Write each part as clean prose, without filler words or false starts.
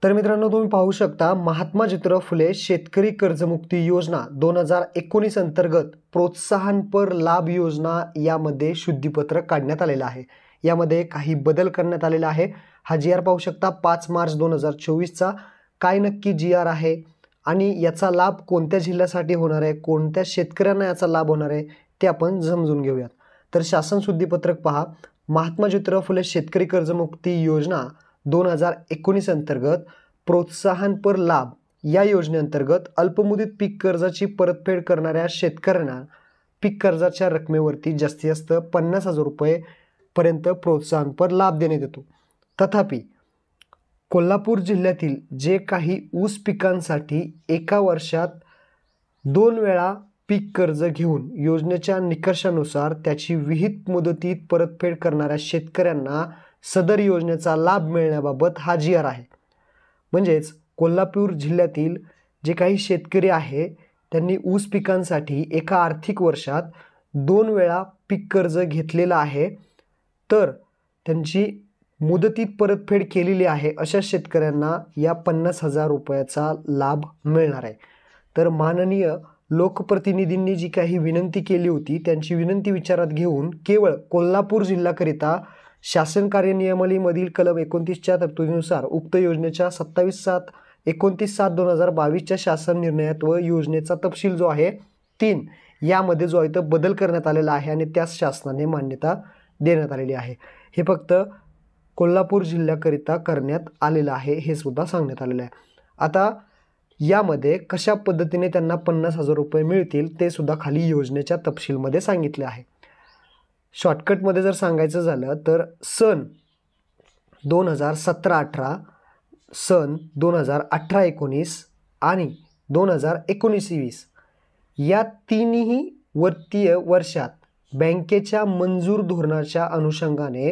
तर मित्रांनो, तुम्ही पाहू शकता महात्मा ज्योतिराव फुले शेतकरी कर्जमुक्ती योजना 2019 अंतर्गत प्रोत्साहनपर लाभ योजना यामध्ये शुद्धीपत्रक काढण्यात आलेलं आहे। यामध्ये काही बदल करण्यात आलेला आहे। हा जी आर पाहू शकता 5 मार्च 2024चा। काय नक्की जी आर आहे आणि याचा लाभ कोणत्या जिल्ह्यासाठी होणार आहे, कोणत्या शेतकऱ्यांना याचा लाभ होणार आहे ते आपण समजून घेऊयात। तर शासन शुद्धीपत्रक पहा, महात्मा ज्योतिराव फुले शेतकरी कर्जमुक्ती योजना 2019 अंतर्गत प्रोत्साहनपर लाभ या योजनेअंतर्गत अल्पमुदत पीक कर्जाची परतफेड करणाऱ्या शेतकऱ्यांना पीक कर्जाच्या रकमेवरती जास्तीत जास्त 50,000 रुपये पर्यंत प्रोत्साहनपर लाभ देण्यात येतो। तथापि कोल्हापूर जिल्ह्यातील जे काही ऊस पिकांसाठी एका वर्षात 2 वेळा पीक कर्ज घेऊन योजनेच्या निकषानुसार त्याची विहित मुदतीत परतफेड करणाऱ्या शेतकऱ्यांना सदर योजनेचा लाभ मिळण्याबाबत हा जी आर आहे। म्हणजेच कोल्हापूर जिल्ह्यातील जे काही शेतकरी आहे त्यांनी ऊस पिकांसाठी एका आर्थिक वर्षात 2 वेळा पीक कर्ज घेतलेलं आहे, तर त्यांची मुदतीत परतफेड केलेली आहे अशा शेतकऱ्यांना या 50,000 रुपयाचा लाभ मिळणार आहे। तर माननीय लोकप्रतिनिधींनी जी काही विनंती केली होती त्यांची विनंती विचारात घेऊन केवळ कोल्हापूर जिल्ह्याकरिता शासन कार्यनियमावलीमधील कलम 29च्या तरतुदीनुसार उक्त योजनेच्या 29/2022च्या शासन निर्णयात व योजनेचा तपशील जो आहे 3 यामध्ये जो आहे तो बदल करण्यात आलेला आहे आणि त्यास शासनाने मान्यता देण्यात आलेली आहे। हे फक्त कोल्हापूर जिल्ह्याकरिता करण्यात आलेलं आहे, हे सुद्धा सांगण्यात आलेलं आहे। आता यामध्ये कशा पद्धतीने त्यांना 50,000 रुपये मिळतील ते सुद्धा खाली योजनेच्या तपशीलमध्ये सांगितले आहे। शॉर्टकटमध्ये जर सांगायचं झालं तर सन 2017-18, सन 2018-19 आणि 2019-20 या तिन्ही वित्तीय वर्षात बँकेच्या मंजूर धोरणाच्या अनुषंगाने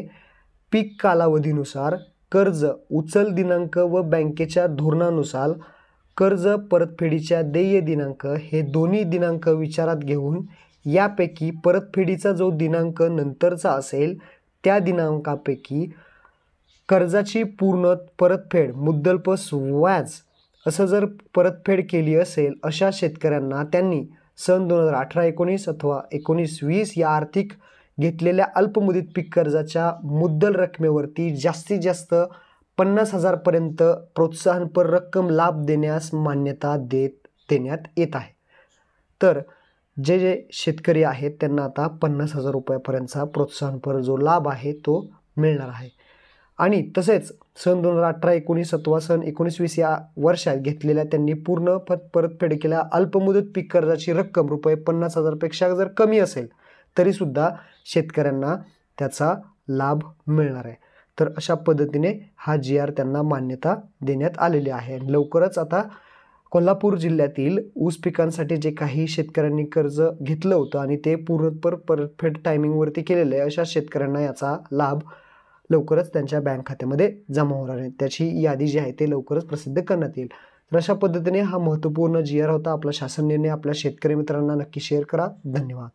पीक कालावधीनुसार कर्ज उचल दिनांक व बँकेच्या धोरणानुसार कर्ज परतफेडीच्या देय दिनांक हे दोन्ही दिनांक विचारात घेऊन यापैकी परतफेडीचा जो दिनांक नंतरचा असेल त्या दिनांकापैकी कर्जाची पूर्ण परतफेड मुद्दलपस व्याज असं जर परतफेड केली असेल अशा शेतकऱ्यांना त्यांनी सन 2018-19 अथवा 19-20 या आर्थिक घेतलेल्या अल्पमुदत पीक कर्जाच्या मुद्दल रकमेवरती जास्तीत जास्त 50,000 पर्यंत प्रोत्साहनपर रक्कम लाभ देण्यास मान्यता देण्यात येत आहे। तर जे शेतकरी आहेत त्यांना आता 50,000 रुपयापर्यंतचा प्रोत्साहनपर जो लाभ आहे तो मिळणार आहे। आणि तसेच सन 2018-19 अथवा सन 19-20 या वर्षात घेतलेल्या त्यांनी पूर्ण परतफेड केलेल्या अल्पमुदत पीक कर्जाची रक्कम रुपये 50,000 पेक्षा जर कमी असेल तरीसुद्धा शेतकऱ्यांना त्याचा लाभ मिळणार आहे। तर अशा पद्धतीने हा जी आर त्यांना मान्यता देण्यात आलेली आहे। लवकरच आता कोल्हापूर जिल्ह्यातील ऊस पिकांसाठी जे काही शेतकऱ्यांनी कर्ज घेतलं होतं आणि ते पूर्णपर परतफेड टायमिंगवरती केलेलं आहे अशा शेतकऱ्यांना याचा लाभ लवकरच त्यांच्या बँक खात्यामध्ये जमा होणार आहे। त्याची यादी जी आहे ते लवकरच प्रसिद्ध करण्यात येईल। तर अशा पद्धतीने हा महत्त्वपूर्ण जी आर होता। आपला शासन निर्णय आपल्या शेतकरी मित्रांना नक्की शेअर करा। धन्यवाद।